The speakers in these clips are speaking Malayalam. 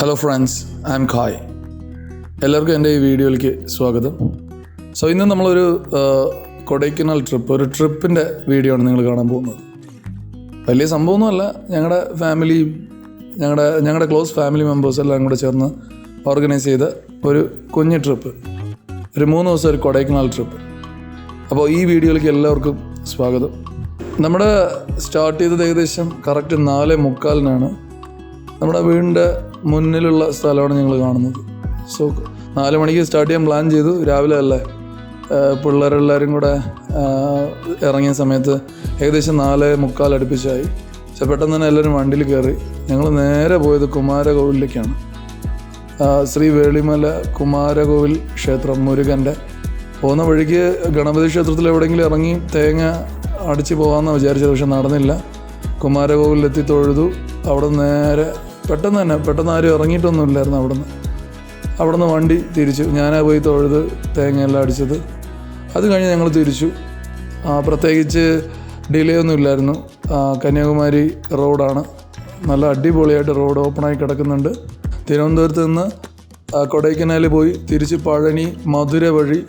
Hello friends, I M ഖായ്. എല്ലാവർക്കും എൻ്റെ ഈ വീഡിയോയിലേക്ക് സ്വാഗതം. ഇന്ന് നമ്മളൊരു കൊടൈക്കനാൽ ഒരു ട്രിപ്പിൻ്റെ വീഡിയോ ആണ് നിങ്ങൾ കാണാൻ പോകുന്നത്. വലിയ സംഭവമൊന്നുമല്ല, ഞങ്ങളുടെ ഫാമിലിയും ഞങ്ങളുടെ ക്ലോസ് ഫാമിലി മെമ്പേഴ്സ് എല്ലാം കൂടെ ചേർന്ന് ഓർഗനൈസ് ചെയ്ത ഒരു കുഞ്ഞ് ട്രിപ്പ്, ഒരു 3 ദിവസം ഒരു കൊടൈക്കനാൽ ട്രിപ്പ്. അപ്പോൾ ഈ വീഡിയോയിലേക്ക് എല്ലാവർക്കും സ്വാഗതം. നമ്മുടെ സ്റ്റാർട്ട് ചെയ്തത് ഏകദേശം കറക്റ്റ് 4:45 നമ്മുടെ വീടിൻ്റെ മുന്നിലുള്ള സ്ഥലമാണ് ഞങ്ങൾ കാണുന്നത്. 4 മണിക്ക് സ്റ്റാർട്ട് ചെയ്യാൻ പ്ലാൻ ചെയ്തു. രാവിലെ അല്ലേ, പിള്ളേരെല്ലാവരും കൂടെ ഇറങ്ങിയ സമയത്ത് ഏകദേശം 4:45 അടുപ്പിച്ചായി. പക്ഷെ പെട്ടെന്ന് തന്നെ എല്ലാവരും വണ്ടിയിൽ കയറി ഞങ്ങൾ നേരെ പോയത് കുമാരകോവിലേക്കാണ്. ശ്രീ വേളിമല കുമാരകോവിൽ ക്ഷേത്രം, മുരുകൻ്റെ. പോകുന്ന വഴിക്ക് ഗണപതി ക്ഷേത്രത്തിൽ എവിടെയെങ്കിലും ഇറങ്ങി തേങ്ങ അടിച്ച് പോകാമെന്നാണ് വിചാരിച്ചത്. പക്ഷെ നടന്നില്ല. കുമാരകോവിലെത്തി തൊഴുതു. അവിടെ നേരെ പെട്ടെന്ന് ആരും ഇറങ്ങിയിട്ടൊന്നുമില്ലായിരുന്നു. അവിടുന്ന് വണ്ടി തിരിച്ചു. ഞാനാ പോയി തൊഴുത് തേങ്ങയെല്ലാം അടിച്ചത്. അത് കഴിഞ്ഞ് ഞങ്ങൾ തിരിച്ചു. പ്രത്യേകിച്ച് ഡിലേ ഒന്നും ഇല്ലായിരുന്നു. കന്യാകുമാരി റോഡാണ്, നല്ല അടിപൊളിയായിട്ട് റോഡ് ഓപ്പണായി കിടക്കുന്നുണ്ട്. തിരുവനന്തപുരത്ത് നിന്ന് കൊടൈക്കനാൽ പോയി തിരിച്ച് പഴനി മധുര വഴി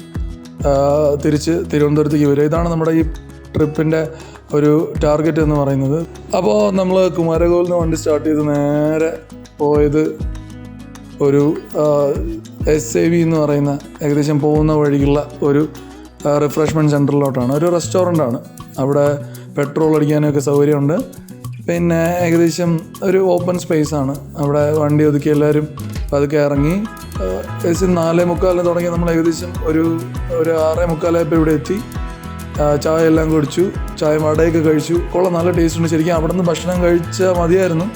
തിരിച്ച് തിരുവനന്തപുരത്തേക്ക് വരും. ഇതാണ് നമ്മുടെ ഈ ട്രിപ്പിൻ്റെ ഒരു ടാർഗറ്റ് എന്ന് പറയുന്നത്. അപ്പോൾ നമ്മൾ കുമാരകോവിൽ നിന്ന് വണ്ടി സ്റ്റാർട്ട് ചെയ്ത് നേരെ പോയത് ഒരു SAV എന്ന് പറയുന്ന ഏകദേശം പോകുന്ന വഴിക്കുള്ള ഒരു റിഫ്രഷ്മെൻറ്റ് സെൻറ്ററിലോട്ടാണ്. ഒരു റെസ്റ്റോറൻ്റാണ്. അവിടെ പെട്രോൾ അടിക്കാനൊക്കെ സൗകര്യമുണ്ട്. പിന്നെ ഏകദേശം ഒരു ഓപ്പൺ സ്പേസാണ്. അവിടെ വണ്ടി ഒതുക്കി എല്ലാവരും പതുക്കെ ഇറങ്ങി. ഏകദേശം 4:45 തുടങ്ങി. നമ്മൾ ഏകദേശം ഒരു 6:45 ഇവിടെ എത്തി. ചായ എല്ലാം കുടിച്ചു. ചായ വടയൊക്കെ കഴിച്ചു. നല്ല ടേസ്റ്റ് ഉണ്ട്. ശരിക്കും അവിടെ നിന്ന് ഭക്ഷണം കഴിച്ചാൽ മതിയായിരുന്നു.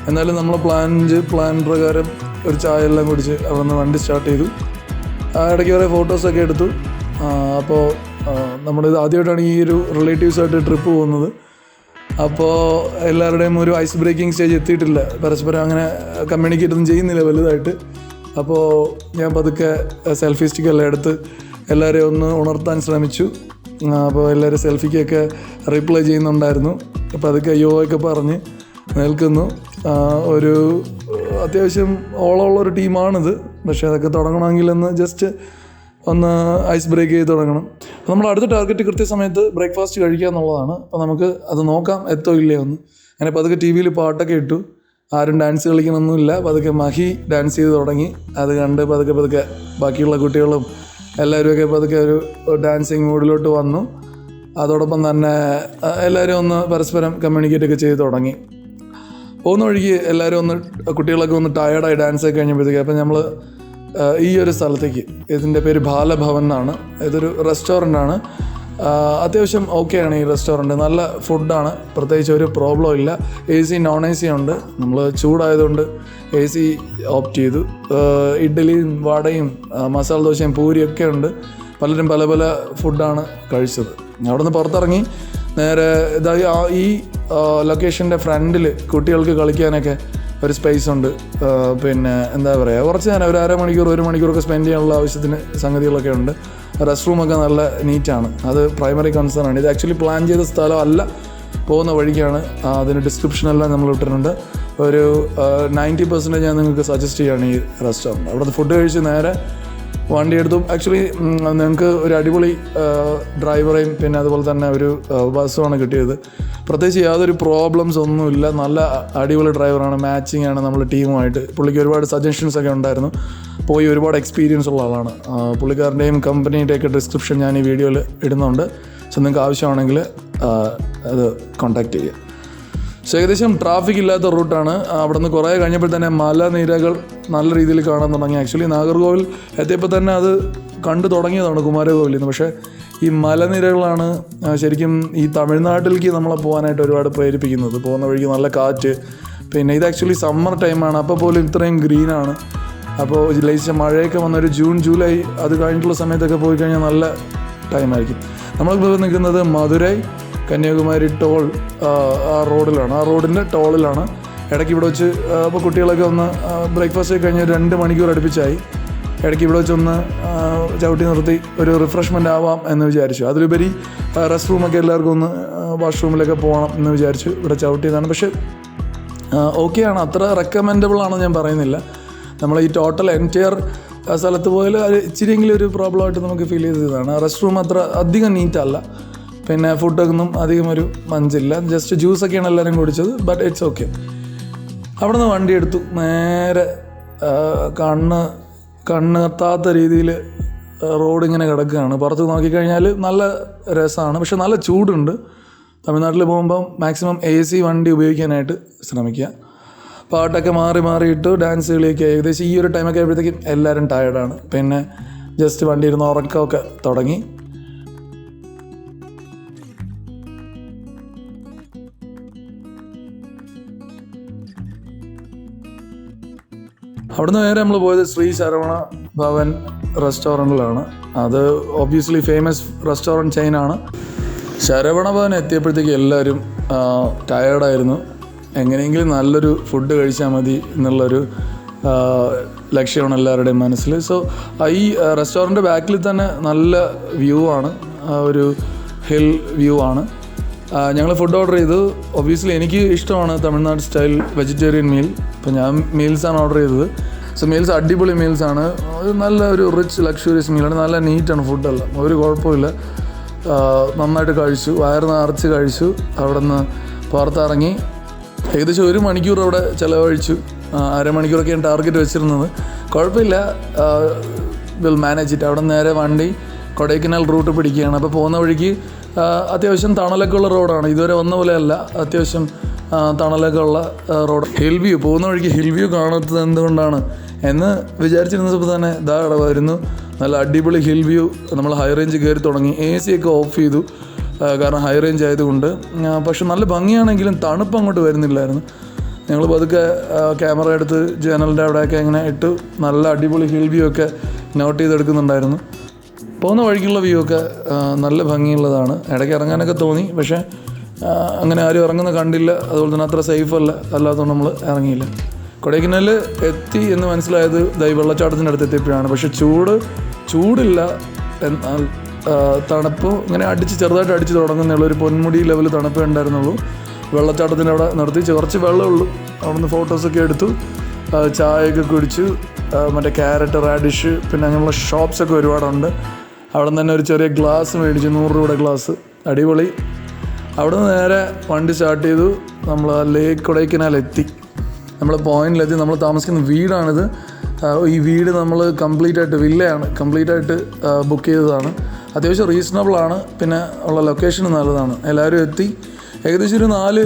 എന്നാലും നമ്മൾ പ്ലാൻ പ്രകാരം ഒരു ചായ എല്ലാം കുടിച്ച് അവിടെ നിന്ന് വണ്ടി സ്റ്റാർട്ട് ചെയ്തു. ഇടയ്ക്ക് കുറേ ഫോട്ടോസൊക്കെ എടുത്തു. അപ്പോൾ നമ്മളിത് ആദ്യമായിട്ടാണ് ഈ ഒരു റിലേറ്റീവ്സായിട്ട് ട്രിപ്പ് പോകുന്നത്. അപ്പോൾ എല്ലാവരുടെയും ഒരു ഐസ് ബ്രേക്കിംഗ് സ്റ്റേജ് എത്തിയിട്ടില്ല. പരസ്പരം അങ്ങനെ കമ്മ്യൂണിക്കേറ്റ് ഒന്നും ചെയ്യുന്നില്ല വലുതായിട്ട്. അപ്പോൾ ഞാൻ പതുക്കെ സെൽഫി സ്റ്റിക്കെല്ലാം എടുത്ത് എല്ലാവരെയും ഒന്ന് ഉണർത്താൻ ശ്രമിച്ചു. അപ്പോൾ എല്ലാവരും സെൽഫിക്കൊക്കെ റിപ്ലൈ ചെയ്യുന്നുണ്ടായിരുന്നു. അപ്പോൾ അതൊക്കെ ഒക്കെ പറഞ്ഞ് നിൽക്കുന്നു. ഒരു അത്യാവശ്യം ഓളമുള്ളൊരു ടീമാണിത്. പക്ഷേ അതൊക്കെ തുടങ്ങണമെങ്കിൽ ജസ്റ്റ് ഒന്ന് ഐസ് ബ്രേക്ക് ചെയ്ത് തുടങ്ങണം. അപ്പോൾ നമ്മൾ അടുത്ത ടാർഗറ്റ് കൃത്യസമയത്ത് ബ്രേക്ക്ഫാസ്റ്റ് കഴിക്കുക എന്നുള്ളതാണ്. അപ്പോൾ നമുക്ക് അത് നോക്കാം എത്തോ ഇല്ലേ ഒന്ന്. അങ്ങനെ പതുക്കെ TV പാട്ടൊക്കെ ഇട്ടു. ആരും ഡാൻസ് കളിക്കണമൊന്നുമില്ല. പതുക്കെ മഹി ഡാൻസ് ചെയ്ത് തുടങ്ങി. അത് കണ്ട് പതുക്കെ ബാക്കിയുള്ള കുട്ടികളും എല്ലാവരുമൊക്കെ പതുക്കെ ഒരു ഡാൻസിങ് മൂഡിലോട്ട് വന്നു. അതോടൊപ്പം തന്നെ എല്ലാവരും ഒന്ന് പരസ്പരം കമ്മ്യൂണിക്കേറ്റൊക്കെ ചെയ്ത് തുടങ്ങി. പോകുന്ന വഴിക്ക് എല്ലാവരും കുട്ടികളൊക്കെ ടയേർഡായി ഡാൻസൊക്കെ കഴിഞ്ഞപ്പോഴത്തേക്ക് അപ്പോൾ നമ്മൾ ഈ ഒരു സ്ഥലത്തേക്ക്, ഇതിൻ്റെ പേര് ബാലഭവൻ എന്നാണ്. ഇതൊരു റെസ്റ്റോറൻ്റാണ്. അത്യാവശ്യം ഓക്കെയാണ് ഈ റെസ്റ്റോറൻറ്റ്. നല്ല ഫുഡാണ്, പ്രത്യേകിച്ച് ഒരു പ്രോബ്ലം ഇല്ല. AC നോൺ AC ഉണ്ട്. നമ്മൾ ചൂടായതുകൊണ്ട് AC ഓപ്റ്റ് ചെയ്തു. ഇഡ്ഡലിയും വടയും മസാല ദോശയും പൂരിയൊക്കെ ഉണ്ട്. പലരും പല ഫുഡാണ് കഴിച്ചത്. അവിടെ നിന്ന് പുറത്തിറങ്ങി നേരെ ഈ ലൊക്കേഷൻ്റെ ഫ്രണ്ടിൽ കുട്ടികൾക്ക് കളിക്കാനൊക്കെ ഒരു സ്പേസ് ഉണ്ട്. പിന്നെ എന്താ പറയുക, കുറച്ച് നേരം ഒരു 1 മണിക്കൂറൊക്കെ സ്പെൻഡ് ചെയ്യാനുള്ള ആവശ്യത്തിന് സംഗതികളൊക്കെ ഉണ്ട്. റെസ്റ്റ് റൂമൊക്കെ നല്ല നീറ്റാണ്. അത് പ്രൈമറി കൺസേൺ ആണ്. ഇത് ആക്ച്വലി പ്ലാൻ ചെയ്ത സ്ഥലമല്ല, പോകുന്ന വഴിക്കാണ്. അതിന് ഡിസ്ക്രിപ്ഷനെല്ലാം നമ്മൾ ഇട്ടിട്ടുണ്ട്. ഒരു 90% ഞാൻ നിങ്ങൾക്ക് സജസ്റ്റ് ചെയ്യുകയാണ് ഈ റെസ്റ്റോറൻറ്റ്. അവിടുത്തെ ഫുഡ് കഴിച്ച് നേരെ വണ്ടി എടുത്തു. ആക്ച്വലി നിങ്ങൾക്ക് ഒരു അടിപൊളി ഡ്രൈവറേയും പിന്നെ അതുപോലെ തന്നെ ഒരു ബസ്സുമാണ് കിട്ടിയത്. പ്രത്യേകിച്ച് യാതൊരു പ്രോബ്ലംസ് ഒന്നുമില്ല. നല്ല അടിപൊളി ഡ്രൈവറാണ്, മാച്ചിങ് ആണ് നമ്മൾ ടീമുമായിട്ട്. പുള്ളിക്ക് ഒരുപാട് സജഷൻസൊക്കെ ഉണ്ടായിരുന്നു. പോയി ഒരുപാട് എക്സ്പീരിയൻസ് ഉള്ള ആളാണ്. പുള്ളിക്കാരൻ്റെയും കമ്പനിയുടെയൊക്കെ ഡിസ്ക്രിപ്ഷൻ ഞാൻ ഈ വീഡിയോയിൽ ഇടുന്നുണ്ട്. നിങ്ങൾക്ക് ആവശ്യമാണെങ്കിൽ അത് കോൺടാക്റ്റ് ചെയ്യുക. ഏകദേശം ട്രാഫിക് ഇല്ലാത്ത റൂട്ടാണ്. അവിടെ നിന്ന് കുറേ കഴിഞ്ഞപ്പോൾ തന്നെ മലനിരകൾ നല്ല രീതിയിൽ കാണാൻ തുടങ്ങി. ആക്ച്വലി നാഗർകോവിൽ എത്തിയപ്പോൾ തന്നെ അത് കണ്ടു തുടങ്ങിയതാണ് കുമാരകോവിലിൽ നിന്ന്. പക്ഷേ ഈ മലനിരകളാണ് ശരിക്കും ഈ തമിഴ്നാട്ടിലേക്ക് നമ്മളെ പോകാനായിട്ട് ഒരുപാട് പ്രേരിപ്പിക്കുന്നത്. പോകുന്ന വഴിക്ക് നല്ല കാറ്റ്. പിന്നെ ഇത് ആക്ച്വലി സമ്മർ ടൈമാണ്. അപ്പോൾ പോലും ഇത്രയും ഗ്രീനാണ്. അപ്പോൾ ലേശം മഴയൊക്കെ വന്നൊരു ജൂൺ ജൂലൈ അത് കഴിഞ്ഞിട്ടുള്ള സമയത്തൊക്കെ പോയി കഴിഞ്ഞാൽ നല്ല ടൈമായിരിക്കും. നമ്മളിപ്പോൾ നിൽക്കുന്നത് മധുരൈ കന്യാകുമാരി ടോൾ ആ റോഡിലാണ്. ആ റോഡിൻ്റെ ടോളിലാണ്. ഇടയ്ക്ക് ഇവിടെ വെച്ച് അപ്പോൾ കുട്ടികളൊക്കെ ബ്രേക്ക്ഫാസ്റ്റ് ഒക്കെ കഴിഞ്ഞ് 2 മണിക്കൂർ അടുപ്പിച്ചായി. ഇടയ്ക്ക് ഇവിടെ വെച്ചൊന്ന് ചവിട്ടി നിർത്തി ഒരു റിഫ്രഷ്മെൻ്റ് ആവാം എന്ന് വിചാരിച്ചു. അതിലുപരി റെസ്റ്റ് റൂമൊക്കെ എല്ലാവർക്കും വാഷ്റൂമിലൊക്കെ പോകണം എന്ന് വിചാരിച്ചു ഇവിടെ ചവിട്ടിയതാണ്. പക്ഷേ ഓക്കെയാണ്, അത്ര റെക്കമെൻഡബിൾ ആണെന്ന് ഞാൻ പറയുന്നില്ല. നമ്മൾ ഈ ടോട്ടൽ എൻറ്റയർ സ്ഥലത്ത് പോയാൽ അത് ഇച്ചിരിയെങ്കിലും ഒരു പ്രോബ്ലമായിട്ട് നമുക്ക് ഫീൽ ചെയ്തതാണ്. റെസ്റ്റ് റൂം അത്ര അധികം നീറ്റല്ല, പിന്നെ ഫുഡൊന്നും അധികം ഒരു മഞ്ചില്ല, ജസ്റ്റ് ജ്യൂസൊക്കെയാണ് എല്ലാവരും കുടിച്ചത്. But it's okay. അവിടെ നിന്ന് വണ്ടി എടുത്തു, നേരെ കണ്ണെത്താത്ത രീതിയിൽ റോഡ് ഇങ്ങനെ കിടക്കുകയാണ്. പുറത്ത് നോക്കിക്കഴിഞ്ഞാൽ നല്ല രസമാണ്, പക്ഷെ നല്ല ചൂടുണ്ട്. തമിഴ്നാട്ടിൽ പോകുമ്പം മാക്സിമം AC വണ്ടി ഉപയോഗിക്കാനായിട്ട് ശ്രമിക്കുക. പാട്ടൊക്കെ മാറിയിട്ട് ഡാൻസ് കളിയൊക്കെ ഏകദേശം ഈ ഒരു ടൈമൊക്കെ ആയപ്പോഴത്തേക്കും എല്ലാവരും ടയർഡാണ്. പിന്നെ ജസ്റ്റ് വണ്ടി ഇരുന്ന് ഉറക്കമൊക്കെ തുടങ്ങി. അവിടുന്ന് നേരെ നമ്മൾ പോയത് ശ്രീ ശരവണ ഭവൻ റെസ്റ്റോറൻറ്റിലാണ്. അത് ഒബ്വിയസ്ലി ഫേമസ് റെസ്റ്റോറൻറ്റ് ചെയിനാണ്. ശരവണ ഭവൻ എത്തിയപ്പോഴത്തേക്ക് എല്ലാവരും ടയേർഡായിരുന്നു. എങ്ങനെയെങ്കിലും നല്ലൊരു ഫുഡ് കഴിച്ചാൽ മതി എന്നുള്ളൊരു ലക്ഷ്യമാണ് എല്ലാവരുടെയും മനസ്സിൽ. സോ ഈ റെസ്റ്റോറൻറ്റ് ബാക്കിൽ തന്നെ നല്ല വ്യൂ ആണ്, ഒരു ഹിൽ വ്യൂ ആണ്. ഞങ്ങൾ ഫുഡ് ഓർഡർ ചെയ്തു. ഒബ്വിയസ്ലി എനിക്ക് ഇഷ്ടമാണ് തമിഴ്നാട് സ്റ്റൈൽ വെജിറ്റേറിയൻ മീൽ. അപ്പോൾ ഞാൻ മീൽസാണ് ഓർഡർ ചെയ്തത്. സോ മീൽസ് അടിപൊളി മീൽസാണ്, നല്ല ഒരു റിച്ച് ലക്ഷൂറിയസ് മീലാണ്, നല്ല നീറ്റാണ് ഫുഡെല്ലാം, ഒരു കുഴപ്പമില്ല. നന്നായിട്ട് കഴിച്ചു, വയറ് നിറച്ച് കഴിച്ചു. അവിടെ നിന്ന് പുറത്തിറങ്ങി ഏകദേശം 1 മണിക്കൂർ അവിടെ ചിലവഴിച്ചു. അരമണിക്കൂറൊക്കെയാണ് ടാർഗറ്റ് വെച്ചിരുന്നത്. കുഴപ്പമില്ല, വിൽ മാനേജ് ഇറ്റ്. അവിടെ നേരെ വണ്ടി കൊടൈക്കനാൽ റൂട്ട് പിടിക്കുകയാണ്. അപ്പോൾ പോകുന്ന വഴിക്ക് അത്യാവശ്യം തണലൊക്കെ ഉള്ള റോഡാണ്, ഇതുവരെ വന്ന പോലെയല്ല, അത്യാവശ്യം തണലൊക്കെ ഉള്ള റോഡ്. ഹിൽ വ്യൂ, പോകുന്ന വഴിക്ക് ഹിൽ വ്യൂ കാണാത്തത് എന്തുകൊണ്ടാണ് എന്ന് വിചാരിച്ചിരുന്നപ്പോൾ തന്നെ ഇതാ അവിടെ വരുന്നു, നല്ല അടിപൊളി ഹിൽ വ്യൂ. നമ്മൾ ഹൈ റേഞ്ച് കയറി തുടങ്ങി. AC ഒക്കെ ഓഫ് ചെയ്തു, കാരണം ഹൈ റേഞ്ച് ആയതുകൊണ്ട്. പക്ഷെ നല്ല ഭംഗിയാണെങ്കിലും തണുപ്പ് അങ്ങോട്ട് വരുന്നില്ലായിരുന്നു. ഞങ്ങൾ പതുക്കെ ക്യാമറ എടുത്ത് ജനലിൻ്റെ അവിടെയൊക്കെ ഇങ്ങനെ ഇട്ട് നല്ല അടിപൊളി ഹിൽ വ്യൂ ഒക്കെ നോട്ട് ചെയ്തെടുക്കുന്നുണ്ടായിരുന്നു. പോകുന്ന വഴിക്കുള്ള വ്യൂ ഒക്കെ നല്ല ഭംഗിയുള്ളതാണ്. ഇടയ്ക്ക് ഇറങ്ങാനൊക്കെ തോന്നി, പക്ഷേ അങ്ങനെ ആരും ഇറങ്ങുന്ന കണ്ടില്ല. അതുപോലെ തന്നെ അത്ര സേഫ് അല്ലാത്തതുകൊണ്ട് നമ്മൾ ഇറങ്ങിയില്ല. കൊടൈക്കനാൽ എത്തി എന്ന് മനസ്സിലായത് ഈ വെള്ളച്ചാട്ടത്തിൻ്റെ അടുത്ത് എത്തിയപ്പോഴാണ്. പക്ഷേ ചൂടില്ല, എന്നാൽ തണുപ്പ് ഇങ്ങനെ ചെറുതായിട്ട് അടിച്ച് തുടങ്ങുന്നുള്ളൂ. ഒരു പൊന്മുടി ലെവൽ തണുപ്പേ ഉണ്ടായിരുന്നുള്ളൂ. വെള്ളച്ചാട്ടത്തിൻ്റെ അവിടെ നിർത്തി കുറച്ച് വെള്ളമുള്ളൂ. അവിടെ നിന്ന് ഫോട്ടോസൊക്കെ എടുത്തു, ചായയൊക്കെ കുടിച്ചു. മറ്റേ ക്യാരറ്റ്, റാഡിഷ്, പിന്നെ അങ്ങനെയുള്ള ഷോപ്സൊക്കെ ഒരുപാടുണ്ട്. അവിടെ നിന്ന് തന്നെ ഒരു ചെറിയ ഗ്ലാസ് മേടിച്ചു, 100 രൂപയുടെ ഗ്ലാസ്, അടിപൊളി. അവിടെ നിന്ന് നേരെ വണ്ടി സ്റ്റാർട്ട് ചെയ്തു. നമ്മൾ ലേക്ക് കൊടൈക്കനാൽ എത്തി. നമ്മൾ പോയിന്റിലെത്തി. നമ്മൾ താമസിക്കുന്ന വീടാണിത്. ഈ വീട് നമ്മൾ വില്ലയാണ് കംപ്ലീറ്റായിട്ട് ബുക്ക് ചെയ്തതാണ്. അത്യാവശ്യം റീസണബിളാണ്, പിന്നെ ഉള്ള ലൊക്കേഷൻ നല്ലതാണ്. എല്ലാവരും എത്തി. ഏകദേശം ഒരു 4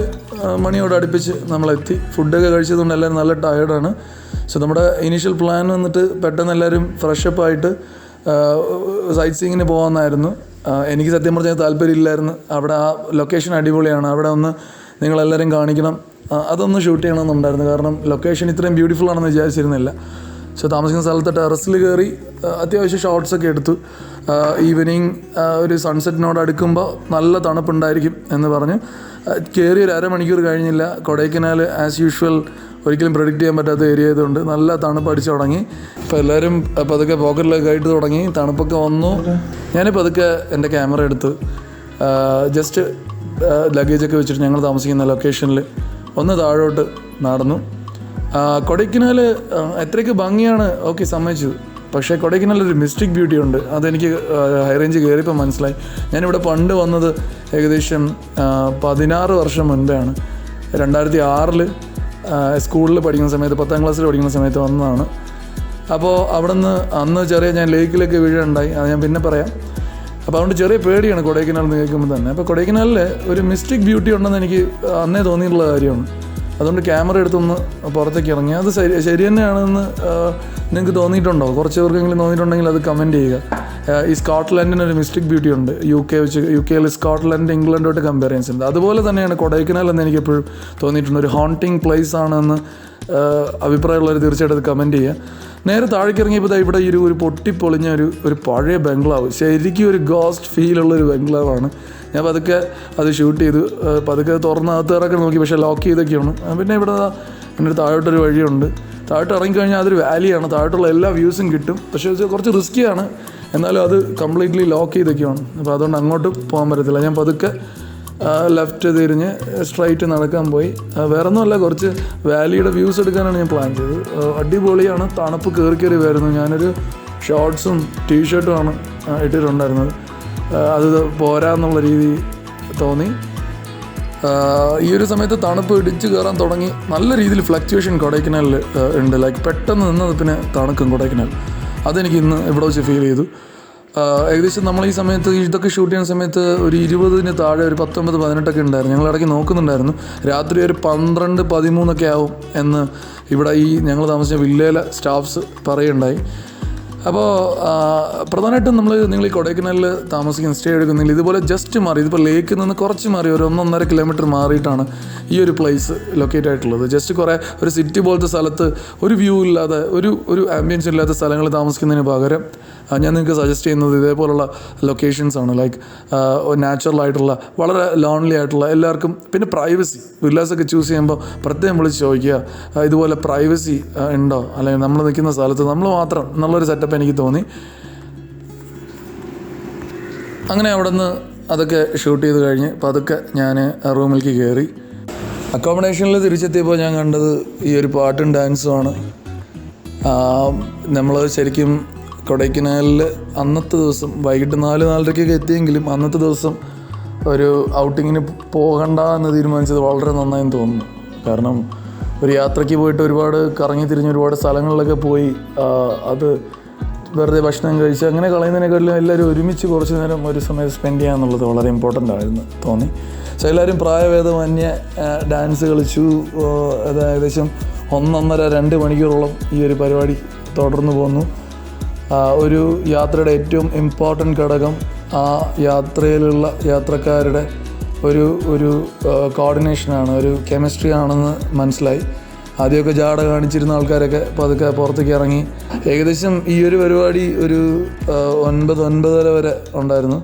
മണിയോട് അടുപ്പിച്ച് നമ്മളെത്തി. ഫുഡൊക്കെ കഴിച്ചതുകൊണ്ട് എല്ലാവരും നല്ല ടയേർഡാണ്. സോ നമ്മുടെ ഇനീഷ്യൽ പ്ലാൻ വന്നിട്ട് പെട്ടെന്ന് എല്ലാവരും ഫ്രഷപ്പായിട്ട് സൈറ്റ് സീയിങ്ങിന് പോകാമെന്നായിരുന്നു. എനിക്ക് സത്യം പറഞ്ഞാൽ താല്പര്യമില്ലായിരുന്നു. അവിടെ ആ ലൊക്കേഷൻ അടിപൊളിയാണ്, അവിടെ ഒന്ന് നിങ്ങളെല്ലാവരും കാണിക്കണം, അതൊന്ന് ഷൂട്ട് ചെയ്യണമെന്നുണ്ടായിരുന്നു. കാരണം ലൊക്കേഷൻ ഇത്രയും ബ്യൂട്ടിഫുൾ ആണെന്ന് വിചാരിച്ചിരുന്നില്ല. സോ താമസിക്കുന്ന സ്ഥലത്ത് ടെറസിൽ കയറി അത്യാവശ്യം ഷോട്ട്സൊക്കെ എടുത്തു. ഈവനിങ് ഒരു സൺസെറ്റിനോട് അടുക്കുമ്പോൾ നല്ല തണുപ്പുണ്ടായിരിക്കും എന്ന് പറഞ്ഞ് കയറി ഒരു അരമണിക്കൂർ കഴിഞ്ഞില്ല. കൊടൈക്കനാൽ ആസ് യൂഷ്വൽ ഒരിക്കലും പ്രെഡിക്റ്റ് ചെയ്യാൻ പറ്റാത്ത ഏരിയ ആയതുകൊണ്ട് നല്ല തണുപ്പ് അടിച്ചു തുടങ്ങി. ഇപ്പോൾ എല്ലാവരും പതുക്കെ പോക്കറ്റിലൊക്കെ ആയിട്ട് തുടങ്ങി. തണുപ്പൊക്കെ വന്നു. ഞാനിപ്പോൾ പതുക്കെ എൻ്റെ ക്യാമറ എടുത്ത് ജസ്റ്റ് ലഗേജൊക്കെ വെച്ചിട്ട് ഞങ്ങൾ താമസിക്കുന്ന ലൊക്കേഷനിൽ ഒന്ന് താഴോട്ട് നടന്നു. കൊടൈക്കനാൽ എത്രയ്ക്ക് ഭംഗിയാണ്, ഓക്കെ, സമ്മതിച്ചു. പക്ഷേ കൊടൈക്കനാൽ ഒരു മിസ്റ്റിക് ബ്യൂട്ടി ഉണ്ട്. അതെനിക്ക് ഹൈ റേഞ്ച് കയറിയപ്പോൾ മനസ്സിലായി. ഞാനിവിടെ പണ്ട് വന്നത് ഏകദേശം 16 വർഷം മുൻപാണ്. 2006 സ്കൂളിൽ പഠിക്കുന്ന സമയത്ത്, 10ാം ക്ലാസ്സിൽ പഠിക്കുന്ന സമയത്ത് വന്നതാണ്. അപ്പോൾ അന്ന് ഞാൻ ലേക്കിലൊക്കെ വീഴുണ്ടായി, അത് ഞാൻ പിന്നെ പറയാം. അപ്പോൾ അതുകൊണ്ട് ചെറിയ പേടിയാണ് കൊടൈക്കനാൽ എന്ന് കേൾക്കുമ്പോൾ തന്നെ. അപ്പോൾ കൊടൈക്കനാലിൽ ഒരു മിസ്റ്റിക് ബ്യൂട്ടി ഉണ്ടെന്ന് എനിക്ക് അന്നേ തോന്നിയിട്ടുള്ള കാര്യമാണ്. അതുകൊണ്ട് ക്യാമറ എടുത്തൊന്ന് പുറത്തേക്ക് ഇറങ്ങി. അത് ശരി തന്നെയാണെന്ന് നിങ്ങൾക്ക് തോന്നിയിട്ടുണ്ടോ? കുറച്ച് പേർക്കെങ്കിലും തോന്നിയിട്ടുണ്ടെങ്കിൽ അത് കമൻറ്റ് ചെയ്യുക. ഈ സ്കോട്ട്ലൻഡിനൊരു മിസ്റ്റിക് ബ്യൂട്ടി ഉണ്ട്. യു കെയിൽ സ്കോട്ട്ലൻഡ് ഇംഗ്ലണ്ടോട്ട് കമ്പയർ ചെയ്യുന്നുണ്ട്. അതുപോലെ തന്നെയാണ് കൊടൈക്കനാൽ എന്ന് എനിക്ക് എപ്പോഴും തോന്നിയിട്ടുണ്ട്. ഒരു ഹോണ്ടിങ് പ്ലേസ് ആണെന്ന് അഭിപ്രായമുള്ളവർ തീർച്ചയായിട്ടും അത് കമൻറ്റ് ചെയ്യുക. നേരെ താഴേക്ക് ഇറങ്ങിയപ്പോൾ ഇവിടെ ഒരു പൊട്ടിപ്പൊളിഞ്ഞ ഒരു പഴയ ബംഗ്ലാവ്, ശരിക്കും ഒരു ഗോസ്റ്റ് ഫീലുള്ളൊരു ബംഗ്ലാവാണ്. ഞാൻ പതുക്കെ അത് ഷൂട്ട് ചെയ്തു. പതുക്കെ തുറന്നകത്ത് ഇറക്കി നോക്കി, പക്ഷേ ലോക്ക് ചെയ്തൊക്കെയാണ്. പിന്നെ ഇവിടെ എൻ്റെ താഴോട്ടൊരു വഴിയുണ്ട്. താഴോട്ട് ഇറങ്ങിക്കഴിഞ്ഞാൽ അതൊരു വാലിയാണ്, താഴോട്ടുള്ള എല്ലാ വ്യൂസും കിട്ടും. പക്ഷേ കുറച്ച് റിസ്ക്കിയാണ്, എന്നാലും അത് കംപ്ലീറ്റ്ലി ലോക്ക് ചെയ്തൊക്കെയാണ്. അപ്പോൾ അതുകൊണ്ട് അങ്ങോട്ട് പോകാൻ പറ്റത്തില്ല. ഞാൻ പതുക്കെ ലെഫ്റ്റ് തിരിഞ്ഞ് സ്ട്രൈറ്റ് നടക്കാൻ പോയി. വേറെ ഒന്നുമല്ല, കുറച്ച് വാലിയുടെ വ്യൂസ് എടുക്കാനാണ് ഞാൻ പ്ലാൻ ചെയ്തത്. അടിപൊളിയാണ്, തണുപ്പ് കയറി വരുന്നു. ഞാനൊരു ഷോർട്ട്സും ടീഷർട്ടുമാണ് ഇട്ടിട്ടുണ്ടായിരുന്നത്. അത് പോരാന്നുള്ള രീതി തോന്നി. ഈ ഒരു സമയത്ത് തണുപ്പ് ഇടിച്ച് കയറാൻ തുടങ്ങി. നല്ല രീതിയിൽ ഫ്ലക്ച്വേഷൻ കൊടൈക്കനാലിൽ ഉണ്ട്. ലൈക്ക് പെട്ടെന്ന് നിന്നത് പിന്നെ തണുക്കും കൊടൈക്കനാൽ. അതെനിക്ക് ഇന്ന് ഇവിടെ വെച്ച് ഫീൽ ചെയ്തു. ഏകദേശം നമ്മൾ ഈ സമയത്ത് ഇതൊക്കെ ഷൂട്ട് ചെയ്യുന്ന സമയത്ത് ഒരു 20-ന് താഴെ ഒരു 19-18 ഉണ്ടായിരുന്നു. ഞങ്ങൾ ഇടയ്ക്ക് നോക്കുന്നുണ്ടായിരുന്നു. രാത്രി ഒരു 12-13 ആവും എന്ന് ഇവിടെ ഈ ഞങ്ങൾ താമസിച്ച വില്ലയിലെ സ്റ്റാഫ്സ് പറയുണ്ടായി. അപ്പോൾ പ്രധാനമായിട്ടും നിങ്ങൾ ഈ കൊടൈക്കനാലിൽ താമസിക്കുന്ന സ്റ്റേ എടുക്കുന്നില്ല, ഇതുപോലെ ജസ്റ്റ് മാറി, ഇതിപ്പോൾ ലേക്കിൽ നിന്ന് കുറച്ച് മാറി ഒരു 1.5 കിലോമീറ്റർ മാറിയിട്ടാണ് ഈ ഒരു പ്ലേസ് ലൊക്കേറ്റ് ആയിട്ടുള്ളത്. ജസ്റ്റ് ഒരു സിറ്റി പോലത്തെ സ്ഥലത്ത് ഒരു വ്യൂ ഇല്ലാതെ ഒരു ആംബിയൻസ് ഇല്ലാത്ത സ്ഥലങ്ങളിൽ താമസിക്കുന്നതിന് പകരം ഞാൻ നിങ്ങൾക്ക് സജസ്റ്റ് ചെയ്യുന്നത് ഇതേപോലുള്ള ലൊക്കേഷൻസാണ്. ലൈക്ക് നാച്ചുറലായിട്ടുള്ള, വളരെ ലോൺലി ആയിട്ടുള്ള, എല്ലാവർക്കും പിന്നെ പ്രൈവസി. വില്ലാസൊക്കെ ചൂസ് ചെയ്യുമ്പോൾ പ്രത്യേകം വിളിച്ച് ചോദിക്കുക, ഇതുപോലെ പ്രൈവസി ഉണ്ടോ, അല്ലെങ്കിൽ നമ്മൾ നിൽക്കുന്ന സ്ഥലത്ത് നമ്മൾ മാത്രം എന്നുള്ളൊരു സെറ്റപ്പ് എനിക്ക് തോന്നി. അങ്ങനെ അവിടെ നിന്ന് അതൊക്കെ ഷൂട്ട് ചെയ്ത് കഴിഞ്ഞ് പതുക്കെ ഞാൻ റൂമിലേക്ക് കയറി. അക്കോമഡേഷനിൽ തിരിച്ചെത്തിയപ്പോൾ ഞാൻ കണ്ടത് ഈ ഒരു പാട്ടും ഡാൻസുമാണ്. നമ്മൾ ശരിക്കും കൊടൈക്കനാലിൽ അന്നത്തെ ദിവസം വൈകിട്ട് 4-4:30 എത്തിയെങ്കിലും അന്നത്തെ ദിവസം ഒരു ഔട്ടിങ്ങിന് പോകണ്ട എന്ന് തീരുമാനിച്ചത് വളരെ നന്നായെന്ന് തോന്നുന്നു. കാരണം ഒരു യാത്രയ്ക്ക് പോയിട്ട് ഒരുപാട് കറങ്ങി തിരിഞ്ഞ് ഒരുപാട് സ്ഥലങ്ങളിലൊക്കെ പോയി അത് വെറുതെ ഭക്ഷണം കഴിച്ച് അങ്ങനെ കളയുന്നതിനെക്കാട്ടിലും എല്ലാവരും ഒരുമിച്ച് കുറച്ച് നേരം ഒരു സമയം സ്പെൻഡ് ചെയ്യാന്നുള്ളത് വളരെ ഇമ്പോർട്ടൻ്റ് ആയിരുന്നു തോന്നി. പക്ഷേ എല്ലാവരും പ്രായഭേദമന്യേ ഡാൻസ് കളിച്ചു. അത് ഏകദേശം 1.5-2 മണിക്കൂറോളം ഈ ഒരു പരിപാടി തുടർന്നു പോന്നു. ഒരു യാത്രയുടെ ഏറ്റവും ഇമ്പോർട്ടൻ്റ് ഘടകം ആ യാത്രയിലുള്ള യാത്രക്കാരുടെ ഒരു കോർഡിനേഷനാണ്, ഒരു കെമിസ്ട്രി ആണെന്ന് മനസ്സിലായി. ആദ്യമൊക്കെ ജാട കാണിച്ചിരുന്ന ആൾക്കാരൊക്കെ പതുക്കെ പുറത്തേക്ക് ഇറങ്ങി. ഏകദേശം ഈ ഒരു പരിപാടി ഒരു 9-9:30 വരെ ഉണ്ടായിരുന്നു.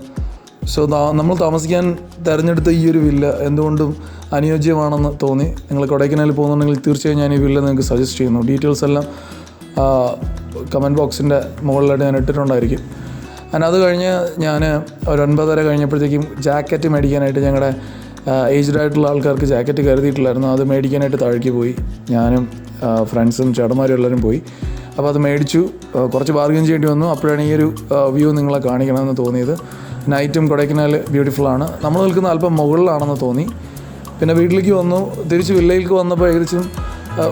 സോ നമ്മൾ താമസിക്കാൻ തിരഞ്ഞെടുത്ത ഈ ഒരു വില്ല എന്തുകൊണ്ടും അനുയോജ്യമാണെന്ന് തോന്നി. നിങ്ങൾ കൊടൈക്കനാലിൽ പോകുന്നുണ്ടെങ്കിൽ തീർച്ചയായും ഞാൻ ഈ വില്ല നിങ്ങൾക്ക് സജസ്റ്റ് ചെയ്യുന്നു. ഡീറ്റെയിൽസ് എല്ലാം കമൻറ്റ് ബോക്സിൻ്റെ മുകളിലായിട്ട് ഞാൻ ഇട്ടിട്ടുണ്ടായിരിക്കും. അത് കഴിഞ്ഞ് ഞാൻ ഒരു 9:30 കഴിഞ്ഞപ്പോഴത്തേക്കും ജാക്കറ്റ് മേടിക്കാനായിട്ട് ഞങ്ങളുടെ ഏജ്ഡ് ആയിട്ടുള്ള ആൾക്കാർക്ക് ജാക്കറ്റ് കരുതിയിട്ടില്ലായിരുന്നു. അത് മേടിക്കാനായിട്ട് താഴേക്ക് പോയി. ഞാനും ഫ്രണ്ട്സും ചേട്ടന്മാരും എല്ലാവരും പോയി. അപ്പോൾ അത് മേടിച്ചു. കുറച്ച് ബാർഗെയിൻ ചെയ്യേണ്ടി വന്നു. അപ്പോഴാണ് ഈ ഒരു വ്യൂ നിങ്ങളെ കാണിക്കണമെന്ന് തോന്നിയത്. നൈറ്റും കൊടൈക്കനാൽ ബ്യൂട്ടിഫുള്ളാണ്. നമ്മൾ നിൽക്കുന്ന അല്പം മുകളിലാണെന്ന് തോന്നി. പിന്നെ വീട്ടിലേക്ക് വന്നു. തിരിച്ച് വില്ലയിലേക്ക് വന്നപ്പോൾ ഏകദേശം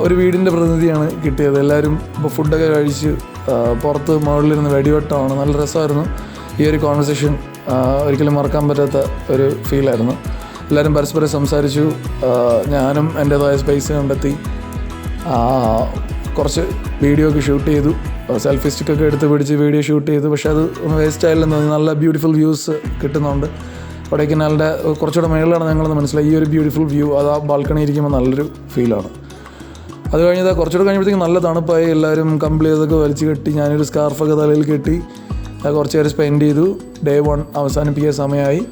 ഒരു വീടിൻ്റെ പ്രതിനിധിയാണ് കിട്ടിയത്. എല്ലാവരും ഇപ്പോൾ ഫുഡൊക്കെ കഴിച്ച് പുറത്ത് മുകളിലിരുന്ന് വെടിവെട്ടമാണ്. നല്ല രസമായിരുന്നു. ഈ ഒരു കോൺവെർസേഷൻ ഒരിക്കലും മറക്കാൻ പറ്റാത്ത ഒരു ഫീലായിരുന്നു. എല്ലാവരും പരസ്പരം സംസാരിച്ചു. ഞാനും എൻ്റേതായ സ്പേസ് കണ്ടെത്തി. കുറച്ച് വീഡിയോ ഒക്കെ ഷൂട്ട് ചെയ്തു. സെൽഫി സ്റ്റിക്കൊക്കെ എടുത്ത് പിടിച്ച് വീഡിയോ ഷൂട്ട് ചെയ്തു. പക്ഷേ അത് വേസ്റ്റ് ആയില്ലെന്ന് തോന്നി. നല്ല ബ്യൂട്ടിഫുൾ വ്യൂസ് കിട്ടുന്നുണ്ട്. കൊടൈക്കനാലിൻ്റെ കുറച്ചുകൂടെ മേളിലാണ് ഞങ്ങളെന്ന് മനസ്സിലായി. ഈ ഒരു ബ്യൂട്ടിഫുൾ വ്യൂ അത് ആ ബാൽക്കണി ഇരിക്കുമ്പോൾ നല്ലൊരു ഫീലാണ്. അത് കഴിഞ്ഞത് കുറച്ചുകൂടെ കഴിഞ്ഞപ്പോഴത്തേക്കും നല്ല തണുപ്പായി. എല്ലാവരും കമ്പിളി അതൊക്കെ വലിച്ചു കെട്ടി. ഞാനൊരു സ്കാർഫൊക്കെ തലയിൽ കെട്ടി കുറച്ച് നേരം സ്പെൻഡ് ചെയ്തു. Day 1 അവസാനിപ്പിക്കുക സമയമായി.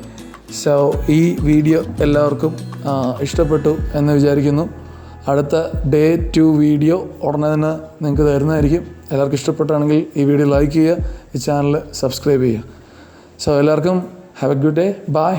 സോ ഈ വീഡിയോ എല്ലാവർക്കും ഇഷ്ടപ്പെട്ടു എന്ന് വിചാരിക്കുന്നു. അടുത്ത Day 2 വീഡിയോ ഉടനെ തന്നെ നിങ്ങൾക്ക് തരുന്നതായിരിക്കും. എല്ലാവർക്കും ഇഷ്ടപ്പെട്ടാണെങ്കിൽ ഈ വീഡിയോ ലൈക്ക് ചെയ്യുക, ഈ ചാനൽ സബ്സ്ക്രൈബ് ചെയ്യുക. സോ എല്ലാവർക്കും have a good day. By.